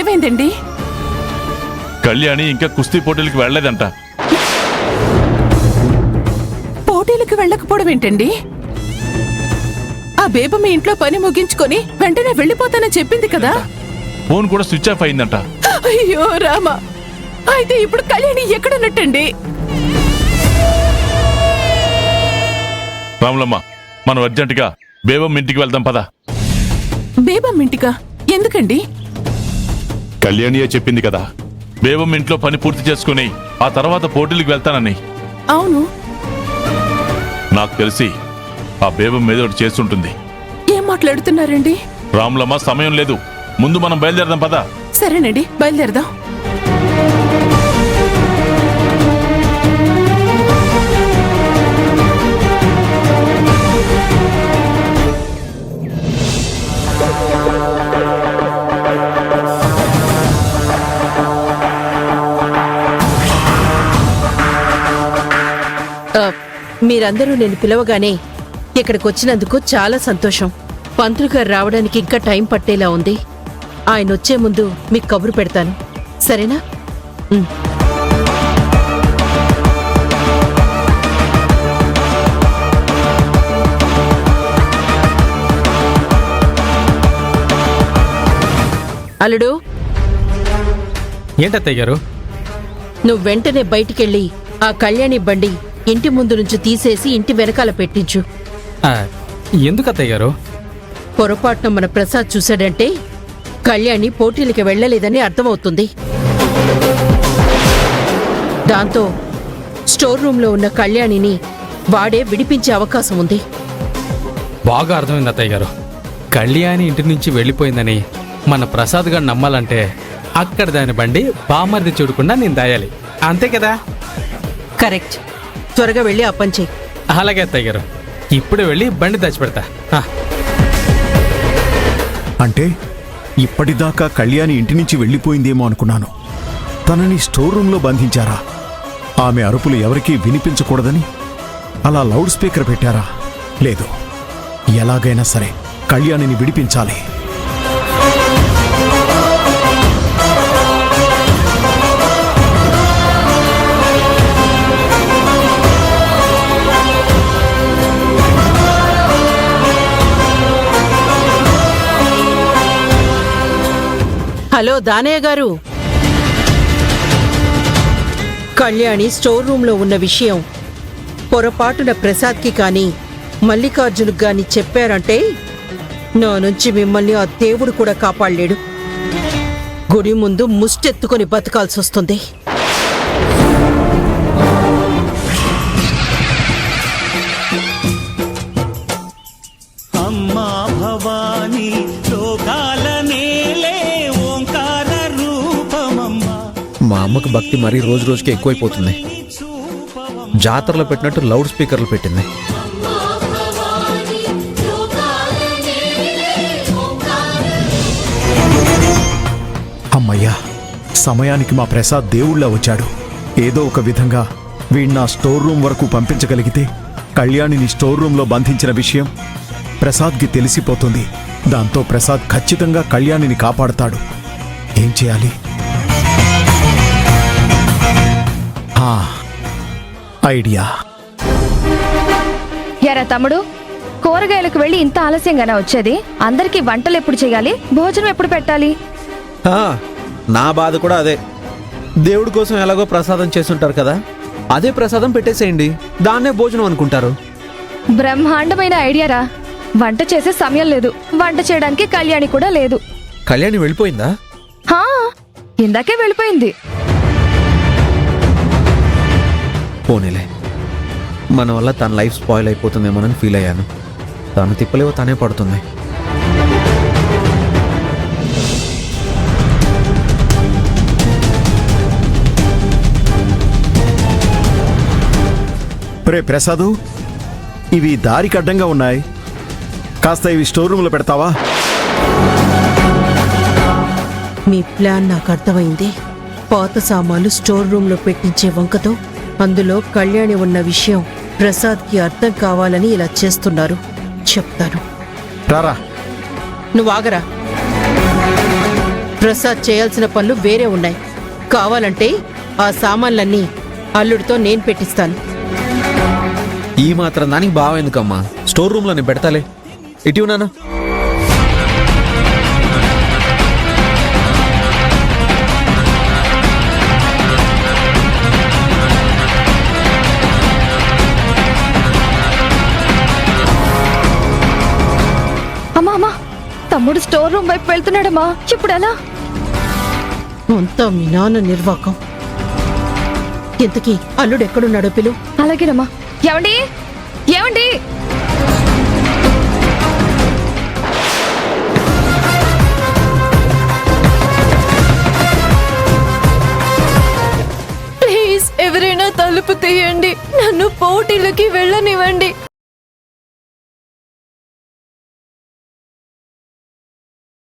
ఏమైందండి? కళ్యాణి ఇంకా కుస్తీ పోటీలకు వెళ్ళలేదంట. పోటీలకు వెళ్ళకపోవడం ఏంటండి? ఆ బేబ మీ ఇంట్లో పని ముగించుకొని వెంటనే వెళ్ళిపోతానని చెప్పింది కదా. ఫోన్ కూడా స్విచ్ ఆఫ్ అయిందంట. అయ్యో రామా, అయితే ఇప్పుడు కళ్యాణి ఎక్కడున్నట్టండి? రాములమ్మ, మనం అర్జెంటుగా బేబమ్మ ఇంటికి వెళ్దాం పద. బేబమ్మ ఇంటికా? ఎందుకండి? కళ్యాణియే చెప్పింది కదా, బేబమ్మ ఇంట్లో పని పూర్తి చేసుకుని ఆ తర్వాత పోటీలకు వెళ్తానని. అవును, నాకు తెలిసి ఆ బేబమ్మ ఏదో ఒకటి చేస్తుంటుంది. ఏం మాట్లాడుతున్నారండి? రాములమ్మ, సమయం లేదు, ముందు మనం బయలుదేరదాం పద. సరేనండి, బయలుదేరదాం. మీరందరూ నేను పిలవగానే ఇక్కడికి వచ్చినందుకు చాలా సంతోషం. పంతులు గారు రావడానికి ఇంకా టైం పట్టేలా ఉంది. ఆయన వచ్చే ముందు మీకు కబురు పెడతాను, సరేనా? అల్లుడు, ఏంటత్తయ్య గారు? నువ్వు వెంటనే బయటికెళ్ళి ఆ కళ్యాణి బండి ఇంటి ముందు నుంచి తీసేసి ఇంటి వెనకాల పెట్టించు. ఎందుకు అత్తయ్య గారు? పొరపాటున మన ప్రసాద్ చూశాడంటే కళ్యాణి పోటీలకి వెళ్లలేదని అర్థమవుతుంది. దాంతో స్టోర్ రూంలో ఉన్న కళ్యాణిని వాడే విడిపించే అవకాశం ఉంది. బాగా అర్థమైంది అత్తయ్య గారు. కళ్యాణి ఇంటి నుంచి వెళ్ళిపోయిందని మన ప్రసాద్ గారు నమ్మాలంటే అక్కడ దాని బండి బామర్ది చూడకుండా నేను దాయాలి, అంతే కదా? కరెక్ట్. త్వరగా వెళ్ళి ఆ పని చెయ్యి. అలాగే అత్తయ్య గారు, ఇప్పుడు వెళ్ళి బండి దాచిపెడతా. అంటే ఇప్పటిదాకా కళ్యాణి ఇంటి నుంచి వెళ్ళిపోయిందేమో అనుకున్నాను. తనని స్టోర్ రూంలో బంధించారా? ఆమె అరుపులు ఎవరికీ వినిపించకూడదని అలా లౌడ్ స్పీకర్ పెట్టారా? లేదు, ఎలాగైనా సరే కళ్యాణిని విడిపించాలి. హలో దానయ్య గారు, కళ్యాణి స్టోర్ రూంలో ఉన్న విషయం పొరపాటున ప్రసాద్కి కానీ మల్లికార్జునుకు గాని చెప్పారంటే నా నుంచి మిమ్మల్ని ఆ దేవుడు కూడా కాపాడలేడు. గుడి ముందు ముష్టెత్తుకొని బతకాల్సి వస్తుంది. అమ్మా భవానీ మా అమ్మకు భక్తి మరీ రోజు రోజుకి ఎక్కువైపోతుంది. జాతరలో పెట్టినట్టు లౌడ్ స్పీకర్లు పెట్టింది. అమ్మయ్యా, సమయానికి మా ప్రసాద్ దేవుళ్ళ వచ్చాడు. ఏదో ఒక విధంగా వీణ్ణ స్టోర్ రూమ్ వరకు పంపించగలిగితే కళ్యాణిని స్టోర్ రూంలో బంధించిన విషయం ప్రసాద్కి తెలిసిపోతుంది. దాంతో ప్రసాద్ ఖచ్చితంగా కళ్యాణిని కాపాడుతాడు. ఏం చేయాలి? ఐడియా. యారా తమ్ముడు, కూరగాయలకు వెళ్ళి ఇంత ఆలస్యంగానే వచ్చేది? అందరికీ వంటలు ఎప్పుడు చేయాలి, భోజనం ఎప్పుడు పెట్టాలి? నా బాధ కూడా అదే. దేవుడి కోసం ఎలాగో ప్రసాదం చేస్తుంటారు కదా, అదే ప్రసాదం పెట్టేసేయండి, దాన్నే భోజనం అనుకుంటారు. బ్రహ్మాండమైన ఐడియారా. వంట చేసే సమయం లేదు, వంట చేయడానికి కళ్యాణి కూడా లేదు. కళ్యాణి వెళ్ళిపోయిందా? ఇందాకే వెళ్ళిపోయింది. పోనీలే, మన వల్ల తన లైఫ్ స్పాయిల్ అయిపోతుందేమోనని ఫీల్ అయ్యాను. తను తిప్పలేవో తనే పడుతుంది. రే ప్రసాదు, ఇవి దారికి అడ్డంగా ఉన్నాయి, కాస్త ఇవి స్టోర్ రూమ్లో పెడతావా? మీ ప్లాన్ నాకు అర్థమైంది. పాత సామాన్లు స్టోర్ రూంలో పెట్టించే వంకతో అందులో కళ్యాణి ఉన్న విషయం ప్రసాద్కి అర్థం కావాలని ఇలా చేస్తున్నారు. చెప్తాను. రారా. నువ్వు ఆగరా. ప్రసాద్ చేయాల్సిన పనులు వేరే ఉన్నాయి. కావాలంటే ఆ సామాన్లన్నీ అల్లుడితో నేను పెట్టిస్తాను. ఈ మాత్రం దానికి బావ ఎందుకమ్మా? స్టోర్ రూమ్ లో నేను పెడతాలే. ఇటీవ్ నాన్న. అమ్మా అమ్మా, తమ్ముడు స్టోర్ రూమ్ వైపు వెళ్తున్నాడమ్మా. ఇప్పుడు ఎలా? అంతా మీ నాన్న నిర్వాకం. ఇంతకీ అల్లుడు ఎక్కడున్నాడో పిలు. అలాగేనమ్మా. ఏమండి ఏమండి? ప్లీజ్ ఎవరైనా తలుపు తీయండి, నన్ను పోటీలకి వెళ్ళనివ్వండి.